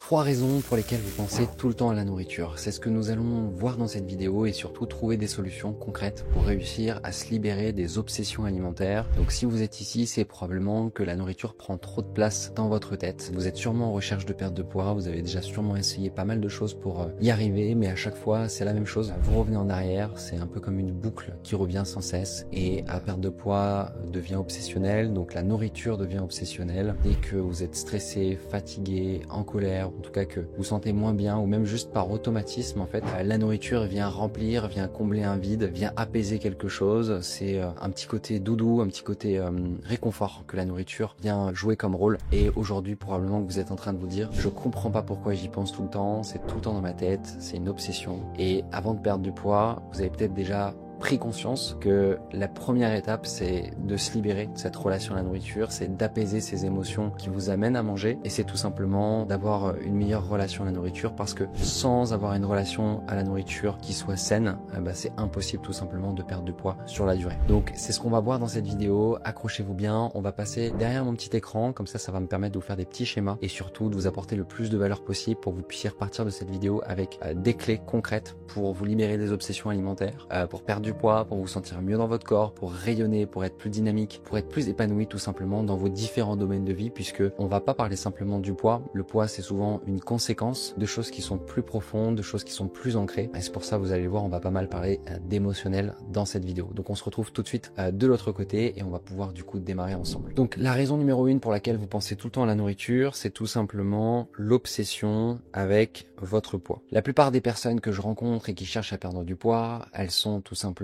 3 raisons pour lesquelles vous pensez tout le temps à la nourriture. C'est ce que nous allons voir dans cette vidéo et surtout trouver des solutions concrètes pour réussir à se libérer des obsessions alimentaires. Donc si vous êtes ici, c'est probablement que la nourriture prend trop de place dans votre tête. Vous êtes sûrement en recherche de perte de poids, vous avez déjà sûrement essayé pas mal de choses pour y arriver, mais à chaque fois c'est la même chose. Vous revenez en arrière, c'est un peu comme une boucle qui revient sans cesse et à perte de poids devient obsessionnelle, donc la nourriture devient obsessionnelle. Dès que vous êtes stressé, fatigué, en colère, en tout cas que vous sentez moins bien ou même juste par automatisme en fait, la nourriture vient remplir, vient combler un vide, vient apaiser quelque chose. C'est un petit côté doudou, un petit côté réconfort que la nourriture vient jouer comme rôle. Et aujourd'hui probablement que vous êtes en train de vous dire je comprends pas pourquoi j'y pense tout le temps, c'est tout le temps dans ma tête, c'est une obsession. Et avant de perdre du poids, vous avez peut-être déjà pris conscience que la première étape c'est de se libérer de cette relation à la nourriture, c'est d'apaiser ces émotions qui vous amènent à manger et c'est tout simplement d'avoir une meilleure relation à la nourriture parce que sans avoir une relation à la nourriture qui soit saine, c'est impossible tout simplement de perdre du poids sur la durée. Donc c'est ce qu'on va voir dans cette vidéo, accrochez-vous bien, on va passer derrière mon petit écran, comme ça va me permettre de vous faire des petits schémas et surtout de vous apporter le plus de valeur possible pour que vous puissiez repartir de cette vidéo avec des clés concrètes pour vous libérer des obsessions alimentaires, pour perdre du poids, pour vous sentir mieux dans votre corps, pour rayonner, pour être plus dynamique, pour être plus épanoui tout simplement dans vos différents domaines de vie, puisque on va pas parler simplement du poids. Le poids c'est souvent une conséquence de choses qui sont plus profondes, de choses qui sont plus ancrées. Et c'est pour ça, vous allez le voir, on va pas mal parler d'émotionnel dans cette vidéo. Donc on se retrouve tout de suite de l'autre côté et on va pouvoir du coup démarrer ensemble. Donc la raison numéro 1 pour laquelle vous pensez tout le temps à la nourriture, c'est tout simplement l'obsession avec votre poids. La plupart des personnes que je rencontre et qui cherchent à perdre du poids, elles sont tout simplement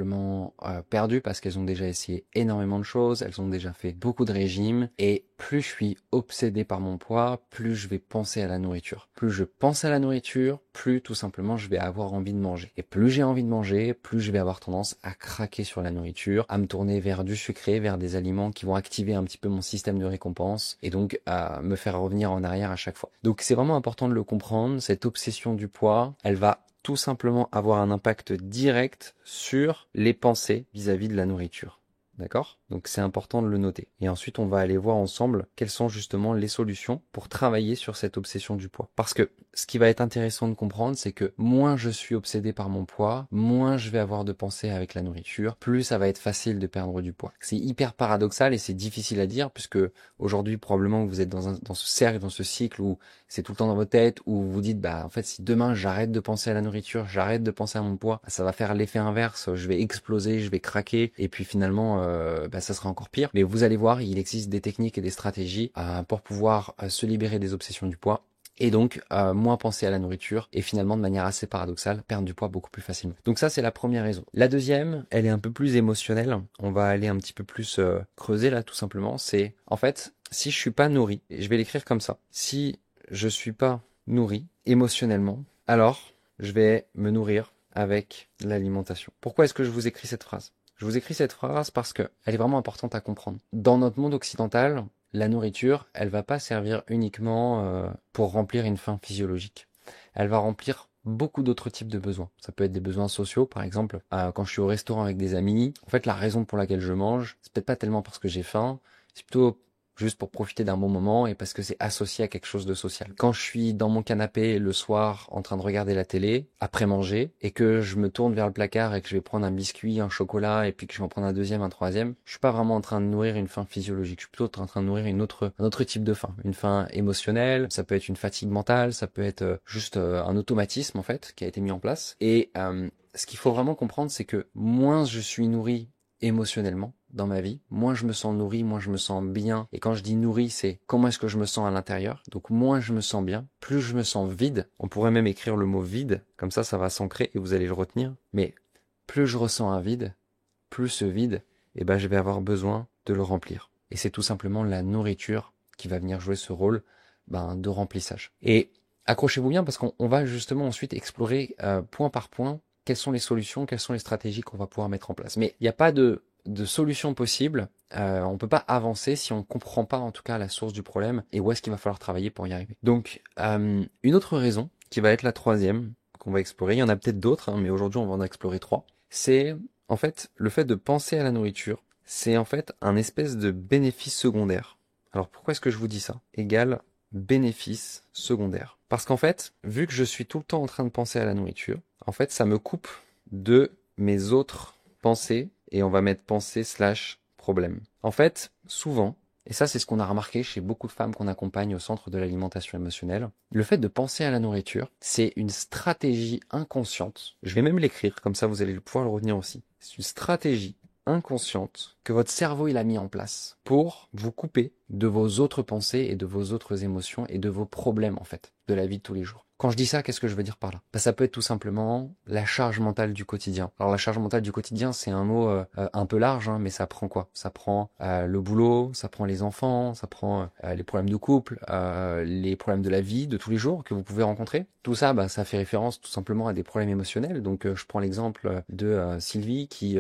perdues parce qu'elles ont déjà essayé énormément de choses, elles ont déjà fait beaucoup de régimes et plus je suis obsédé par mon poids, plus je vais penser à la nourriture. Plus je pense à la nourriture, plus tout simplement je vais avoir envie de manger. Et plus j'ai envie de manger, plus je vais avoir tendance à craquer sur la nourriture, à me tourner vers du sucré, vers des aliments qui vont activer un petit peu mon système de récompense et donc à me faire revenir en arrière à chaque fois. Donc c'est vraiment important de le comprendre, cette obsession du poids, elle va tout simplement avoir un impact direct sur les pensées vis-à-vis de la nourriture. D'accord? Donc c'est important de le noter. Et ensuite, on va aller voir ensemble quelles sont justement les solutions pour travailler sur cette obsession du poids. Parce que ce qui va être intéressant de comprendre, c'est que moins je suis obsédé par mon poids, moins je vais avoir de pensées avec la nourriture, plus ça va être facile de perdre du poids. C'est hyper paradoxal et c'est difficile à dire puisque aujourd'hui, probablement, vous êtes dans ce cercle, dans ce cycle où c'est tout le temps dans votre tête, où vous vous dites, en fait, si demain j'arrête de penser à la nourriture, j'arrête de penser à mon poids, ça va faire l'effet inverse, je vais exploser, je vais craquer et puis finalement, ça sera encore pire. Mais vous allez voir, il existe des techniques et des stratégies pour pouvoir se libérer des obsessions du poids et donc moins penser à la nourriture et finalement de manière assez paradoxale perdre du poids beaucoup plus facilement. Donc ça c'est la première raison. La deuxième, elle est un peu plus émotionnelle, on va aller un petit peu plus creuser là tout simplement, c'est en fait si je suis pas nourri, et je vais l'écrire comme ça, si je suis pas nourri émotionnellement, alors je vais me nourrir avec l'alimentation. Pourquoi est-ce que je vous écris cette phrase ? Je vous écris cette phrase parce que elle est vraiment importante à comprendre. Dans notre monde occidental, la nourriture, elle va pas servir uniquement pour remplir une faim physiologique. Elle va remplir beaucoup d'autres types de besoins. Ça peut être des besoins sociaux, par exemple, quand je suis au restaurant avec des amis. En fait, la raison pour laquelle je mange, c'est peut-être pas tellement parce que j'ai faim, c'est plutôt juste pour profiter d'un bon moment et parce que c'est associé à quelque chose de social. Quand je suis dans mon canapé le soir en train de regarder la télé, après manger, et que je me tourne vers le placard et que je vais prendre un biscuit, un chocolat, et puis que je vais en prendre un deuxième, un troisième, je suis pas vraiment en train de nourrir une faim physiologique, je suis plutôt en train de nourrir un autre type de faim. Une faim émotionnelle, ça peut être une fatigue mentale, ça peut être juste un automatisme en fait, qui a été mis en place. Et ce qu'il faut vraiment comprendre, c'est que moins je suis nourri émotionnellement dans ma vie, moins je me sens nourri, moins je me sens bien. Et quand je dis nourri, c'est comment est-ce que je me sens à l'intérieur. Donc moins je me sens bien, plus je me sens vide. On pourrait même écrire le mot vide, comme ça va s'ancrer et vous allez le retenir. Mais plus je ressens un vide, plus ce vide, je vais avoir besoin de le remplir. Et c'est tout simplement la nourriture qui va venir jouer ce rôle de remplissage. Et accrochez-vous bien parce qu'on va justement ensuite explorer point par point quelles sont les solutions, quelles sont les stratégies qu'on va pouvoir mettre en place. Mais il n'y a pas de solution possible. On peut pas avancer si on comprend pas en tout cas la source du problème et où est-ce qu'il va falloir travailler pour y arriver. Donc une autre raison qui va être la troisième qu'on va explorer, il y en a peut-être d'autres, mais aujourd'hui on va en explorer 3, c'est en fait le fait de penser à la nourriture, c'est en fait un espèce de bénéfice secondaire. Alors pourquoi est-ce que je vous dis ça ? Égal bénéfice secondaire. Parce qu'en fait, vu que je suis tout le temps en train de penser à la nourriture, en fait, ça me coupe de mes autres pensées, et on va mettre pensée / problème. En fait, souvent, et ça c'est ce qu'on a remarqué chez beaucoup de femmes qu'on accompagne au centre de l'alimentation émotionnelle, le fait de penser à la nourriture, c'est une stratégie inconsciente. Je vais même l'écrire, comme ça vous allez pouvoir le retenir aussi. C'est une stratégie inconsciente que votre cerveau il a mis en place pour vous couper de vos autres pensées et de vos autres émotions et de vos problèmes en fait, de la vie de tous les jours. Quand je dis ça, qu'est-ce que je veux dire par là? Ça peut être tout simplement la charge mentale du quotidien. Alors la charge mentale du quotidien, c'est un mot un peu large, hein, mais ça prend quoi? Ça prend le boulot, ça prend les enfants, ça prend les problèmes de couple, les problèmes de la vie de tous les jours que vous pouvez rencontrer. Tout ça, ça fait référence tout simplement à des problèmes émotionnels. Donc je prends l'exemple de Sylvie qui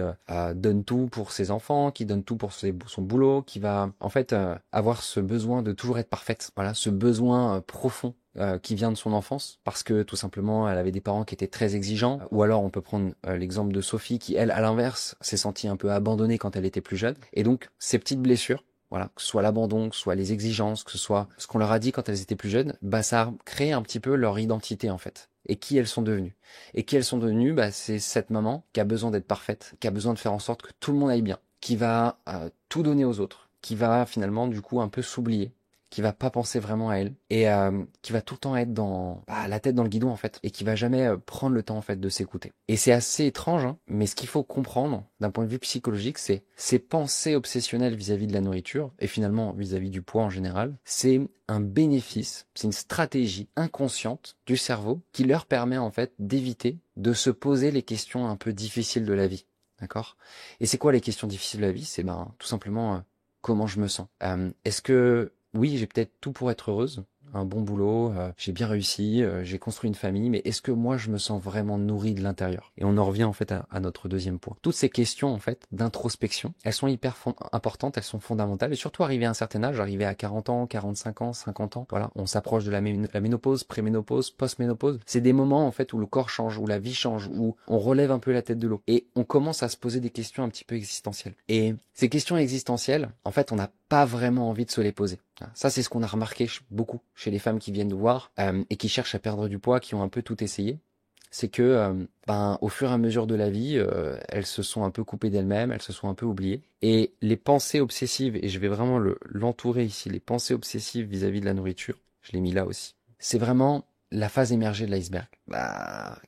donne tout pour ses enfants, qui donne tout pour son boulot, qui va en fait avoir ce besoin de toujours être parfaite. Voilà, ce besoin profond qui vient de son enfance, parce que tout simplement elle avait des parents qui étaient très exigeants, ou alors on peut prendre l'exemple de Sophie qui, elle, à l'inverse, s'est sentie un peu abandonnée quand elle était plus jeune, et donc ces petites blessures, voilà, que ce soit l'abandon, que ce soit les exigences, que ce soit ce qu'on leur a dit quand elles étaient plus jeunes, ça a créé un petit peu leur identité en fait, et qui elles sont devenues. Et qui elles sont devenues, c'est cette maman qui a besoin d'être parfaite, qui a besoin de faire en sorte que tout le monde aille bien, qui va tout donner aux autres, qui va finalement du coup un peu s'oublier, qui va pas penser vraiment à elle, et qui va tout le temps être dans la tête dans le guidon en fait, et qui va jamais prendre le temps en fait de s'écouter. Et c'est assez étrange, hein, mais ce qu'il faut comprendre d'un point de vue psychologique, c'est ces pensées obsessionnelles vis-à-vis de la nourriture, et finalement vis-à-vis du poids en général, c'est un bénéfice, c'est une stratégie inconsciente du cerveau qui leur permet en fait d'éviter de se poser les questions un peu difficiles de la vie. D'accord? Et c'est quoi les questions difficiles de la vie? C'est tout simplement comment je me sens. Est-ce que oui, j'ai peut-être tout pour être heureuse, un bon boulot, j'ai bien réussi, j'ai construit une famille, mais est-ce que moi je me sens vraiment nourri de l'intérieur? Et on en revient en fait à notre deuxième point. Toutes ces questions en fait d'introspection, elles sont hyper importantes, elles sont fondamentales, et surtout arrivé à un certain âge, arrivé à 40 ans, 45 ans, 50 ans, voilà, on s'approche de la ménopause, préménopause, post-ménopause. C'est des moments en fait où le corps change, où la vie change, où on relève un peu la tête de l'eau, et on commence à se poser des questions un petit peu existentielles. Et ces questions existentielles, en fait, on n'a pas vraiment envie de se les poser. Ça, c'est ce qu'on a remarqué beaucoup chez les femmes qui viennent nous voir et qui cherchent à perdre du poids, qui ont un peu tout essayé. C'est que, au fur et à mesure de la vie, elles se sont un peu coupées d'elles-mêmes, elles se sont un peu oubliées. Et les pensées obsessives, et je vais vraiment l'entourer ici, les pensées obsessives vis-à-vis de la nourriture, je l'ai mis là aussi. C'est vraiment la phase émergée de l'iceberg,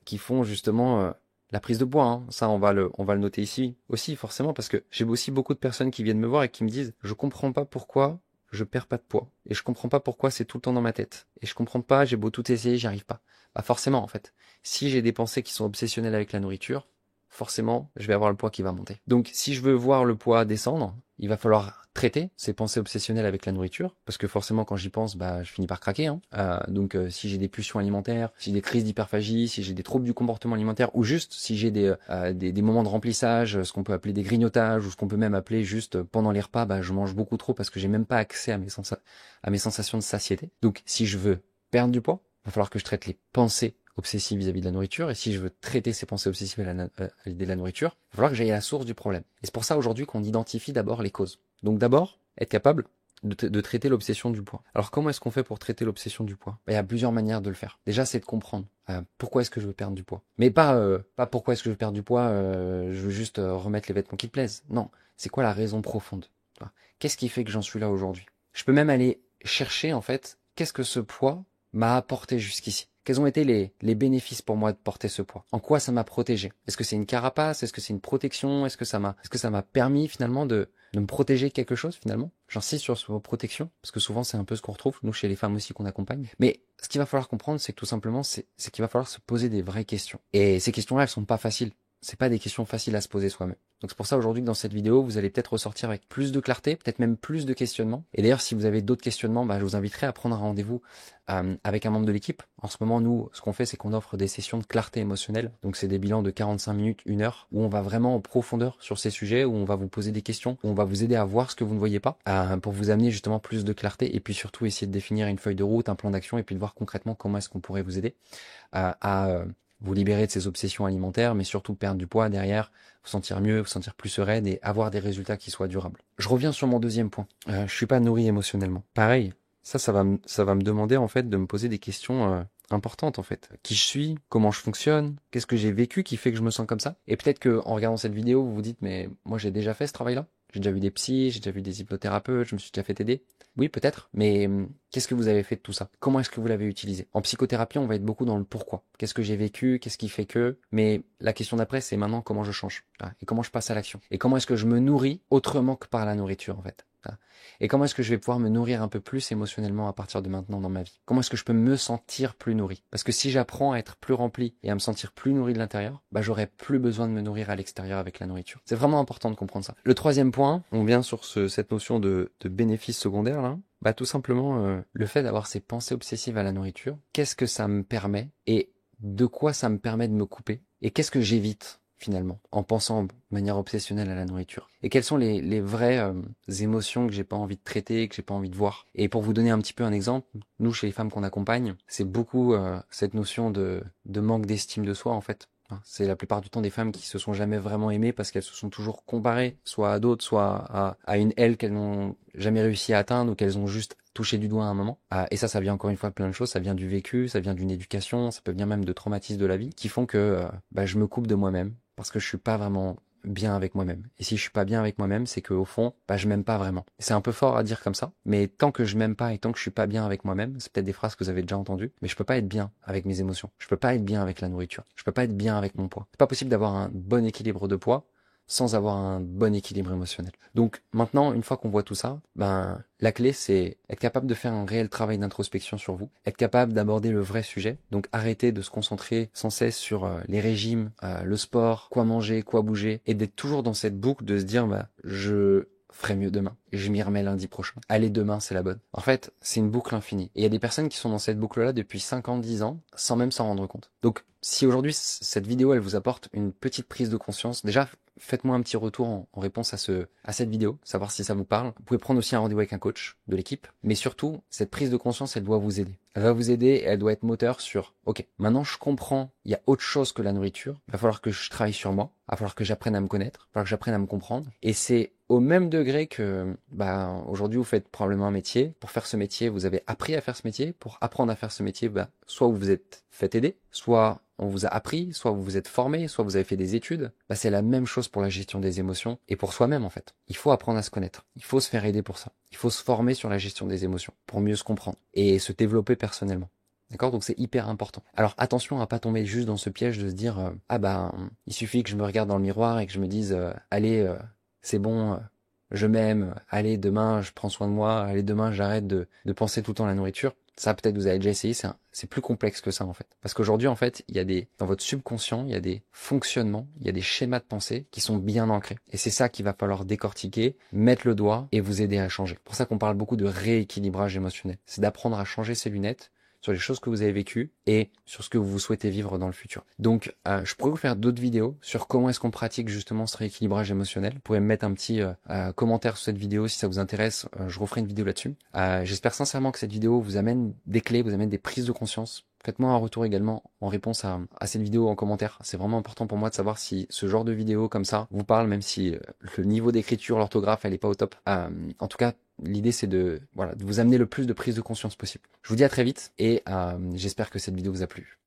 qui font justement la prise de poids, hein. Ça, on va le noter ici aussi, forcément, parce que j'ai aussi beaucoup de personnes qui viennent me voir et qui me disent « Je comprends pas pourquoi je perds pas de poids. Et je comprends pas pourquoi c'est tout le temps dans ma tête. Et je comprends pas, j'ai beau tout essayer, j'y arrive pas. » Forcément, en fait. Si j'ai des pensées qui sont obsessionnelles avec la nourriture, forcément, je vais avoir le poids qui va monter. Donc, si je veux voir le poids descendre, il va falloir traiter ces pensées obsessionnelles avec la nourriture, parce que forcément, quand j'y pense, je finis par craquer. Donc, si j'ai des pulsions alimentaires, si j'ai des crises d'hyperphagie, si j'ai des troubles du comportement alimentaire, ou juste si j'ai des moments de remplissage, ce qu'on peut appeler des grignotages, ou ce qu'on peut même appeler juste pendant les repas, je mange beaucoup trop parce que j'ai même pas accès à mes sensations de satiété. Donc, si je veux perdre du poids, il va falloir que je traite les pensées obsessives vis-à-vis de la nourriture, et si je veux traiter ces pensées obsessives à l'idée de la nourriture, il va falloir que j'aille à la source du problème. Et c'est pour ça aujourd'hui qu'on identifie d'abord les causes. Donc d'abord, être capable de traiter l'obsession du poids. Alors comment est-ce qu'on fait pour traiter l'obsession du poids? Il y a plusieurs manières de le faire. Déjà, c'est de comprendre pourquoi est-ce que je veux perdre du poids. Mais pas pourquoi est-ce que je veux perdre du poids, je veux juste remettre les vêtements qui te plaisent. Non, c'est quoi la raison profonde? Qu'est-ce qui fait que j'en suis là aujourd'hui? Je peux même aller chercher en fait, qu'est-ce que ce poids m'a apporté jusqu'ici? Quels ont été les bénéfices pour moi de porter ce poids? En quoi ça m'a protégé? Est-ce que c'est une carapace? Est-ce que c'est une protection? Est-ce que ça m'a permis finalement de me protéger de quelque chose finalement? J'insiste sur ce mot protection, parce que souvent c'est un peu ce qu'on retrouve, nous chez les femmes aussi qu'on accompagne. Mais ce qu'il va falloir comprendre, c'est que tout simplement, c'est qu'il va falloir se poser des vraies questions. Et ces questions-là, elles sont pas faciles. C'est pas des questions faciles à se poser soi-même. Donc c'est pour ça aujourd'hui que dans cette vidéo, vous allez peut-être ressortir avec plus de clarté, peut-être même plus de questionnements. Et d'ailleurs, si vous avez d'autres questionnements, je vous inviterai à prendre un rendez-vous avec un membre de l'équipe. En ce moment, nous, ce qu'on fait, c'est qu'on offre des sessions de clarté émotionnelle. Donc c'est des bilans de 45 minutes, 1 heure, où on va vraiment en profondeur sur ces sujets, où on va vous poser des questions, où on va vous aider à voir ce que vous ne voyez pas, pour vous amener justement plus de clarté, et puis surtout essayer de définir une feuille de route, un plan d'action, et puis de voir concrètement comment est-ce qu'on pourrait vous aider à vous libérer de ces obsessions alimentaires, mais surtout perdre du poids derrière, vous sentir mieux, vous sentir plus sereine et avoir des résultats qui soient durables. Je reviens sur mon deuxième point. Je suis pas nourri émotionnellement. Pareil, ça va me demander en fait de me poser des questions importantes en fait. Qui je suis, comment je fonctionne, qu'est-ce que j'ai vécu qui fait que je me sens comme ça. Et peut-être que en regardant cette vidéo, vous vous dites mais moi j'ai déjà fait ce travail-là. J'ai déjà vu des psys, j'ai déjà vu des hypnothérapeutes, je me suis déjà fait aider. Oui, peut-être, mais qu'est-ce que vous avez fait de tout ça? Comment est-ce que vous l'avez utilisé? En psychothérapie, on va être beaucoup dans le pourquoi. Qu'est-ce que j'ai vécu? Qu'est-ce qui fait que? Mais la question d'après, c'est maintenant comment je change. Et comment je passe à l'action. Et comment est-ce que je me nourris autrement que par la nourriture, en fait. Et comment est-ce que je vais pouvoir me nourrir un peu plus émotionnellement à partir de maintenant dans ma vie? Comment est-ce que je peux me sentir plus nourri? Parce que si j'apprends à être plus rempli et à me sentir plus nourri de l'intérieur, bah j'aurai plus besoin de me nourrir à l'extérieur avec la nourriture. C'est vraiment important de comprendre ça. Le troisième point, on vient sur cette notion de bénéfice secondaire là. Bah tout simplement le fait d'avoir ces pensées obsessives à la nourriture. Qu'est-ce que ça me permet et de quoi ça me permet de me couper? Et qu'est-ce que j'évite finalement, en pensant de manière obsessionnelle à la nourriture. Et quelles sont les vraies émotions que j'ai pas envie de traiter, que j'ai pas envie de voir. Et pour vous donner un petit peu un exemple, nous, chez les femmes qu'on accompagne, c'est beaucoup cette notion de manque d'estime de soi, en fait. C'est la plupart du temps des femmes qui se sont jamais vraiment aimées parce qu'elles se sont toujours comparées, soit à d'autres, soit à une elle qu'elles n'ont jamais réussi à atteindre ou qu'elles ont juste touché du doigt à un moment. Et ça vient encore une fois de plein de choses, ça vient du vécu, ça vient d'une éducation, ça peut venir même de traumatismes de la vie qui font que je me coupe de moi-même parce que je suis pas vraiment bien avec moi-même. Et si je suis pas bien avec moi-même, c'est que au fond, je m'aime pas vraiment. C'est un peu fort à dire comme ça, mais tant que je m'aime pas et tant que je suis pas bien avec moi-même, c'est peut-être des phrases que vous avez déjà entendues, mais je peux pas être bien avec mes émotions. Je peux pas être bien avec la nourriture. Je peux pas être bien avec mon poids. C'est pas possible d'avoir un bon équilibre de poids sans avoir un bon équilibre émotionnel. Donc maintenant, une fois qu'on voit tout ça, la clé c'est être capable de faire un réel travail d'introspection sur vous, être capable d'aborder le vrai sujet, donc arrêter de se concentrer sans cesse sur les régimes, le sport, quoi manger, quoi bouger, et d'être toujours dans cette boucle de se dire je ferai mieux demain. Et je m'y remets lundi prochain. Allez, demain, c'est la bonne. En fait, c'est une boucle infinie. Et il y a des personnes qui sont dans cette boucle-là depuis 5 ans, 10 ans, sans même s'en rendre compte. Donc, si aujourd'hui, cette vidéo, elle vous apporte une petite prise de conscience, déjà, faites-moi un petit retour en réponse à cette vidéo, savoir si ça vous parle. Vous pouvez prendre aussi un rendez-vous avec un coach de l'équipe. Mais surtout, cette prise de conscience, elle doit vous aider. Elle va vous aider et elle doit être moteur sur, ok, maintenant je comprends, il y a autre chose que la nourriture. Il va falloir que je travaille sur moi. Il va falloir que j'apprenne à me connaître. Il va falloir que j'apprenne à me comprendre. Et c'est au même degré que, aujourd'hui, vous faites probablement un métier. Pour faire ce métier, vous avez appris à faire ce métier. Pour apprendre à faire ce métier, soit vous vous êtes fait aider, soit on vous a appris, soit vous vous êtes formé, soit vous avez fait des études. C'est la même chose pour la gestion des émotions et pour soi-même en fait. Il faut apprendre à se connaître. Il faut se faire aider pour ça. Il faut se former sur la gestion des émotions pour mieux se comprendre et se développer personnellement. D'accord? Donc c'est hyper important. Alors attention à pas tomber juste dans ce piège de se dire il suffit que je me regarde dans le miroir et que je me dise allez c'est bon, je m'aime, allez demain je prends soin de moi, allez demain j'arrête de penser tout le temps à la nourriture. Ça, peut-être vous avez déjà essayé, c'est plus complexe que ça en fait. Parce qu'aujourd'hui en fait, il y a dans votre subconscient, il y a des fonctionnements, il y a des schémas de pensée qui sont bien ancrés. Et c'est ça qu'il va falloir décortiquer, mettre le doigt et vous aider à changer. C'est pour ça qu'on parle beaucoup de rééquilibrage émotionnel. C'est d'apprendre à changer ses lunettes sur les choses que vous avez vécues et sur ce que vous souhaitez vivre dans le futur. Donc, je pourrais vous faire d'autres vidéos sur comment est-ce qu'on pratique justement ce rééquilibrage émotionnel. Vous pouvez me mettre un petit commentaire sur cette vidéo si ça vous intéresse. Je referai une vidéo là-dessus. J'espère sincèrement que cette vidéo vous amène des clés, vous amène des prises de conscience. Faites-moi un retour également en réponse à cette vidéo en commentaire. C'est vraiment important pour moi de savoir si ce genre de vidéo comme ça vous parle, même si le niveau d'écriture, l'orthographe, elle est pas au top. En tout cas, l'idée c'est de vous amener le plus de prise de conscience possible. Je vous dis à très vite et j'espère que cette vidéo vous a plu.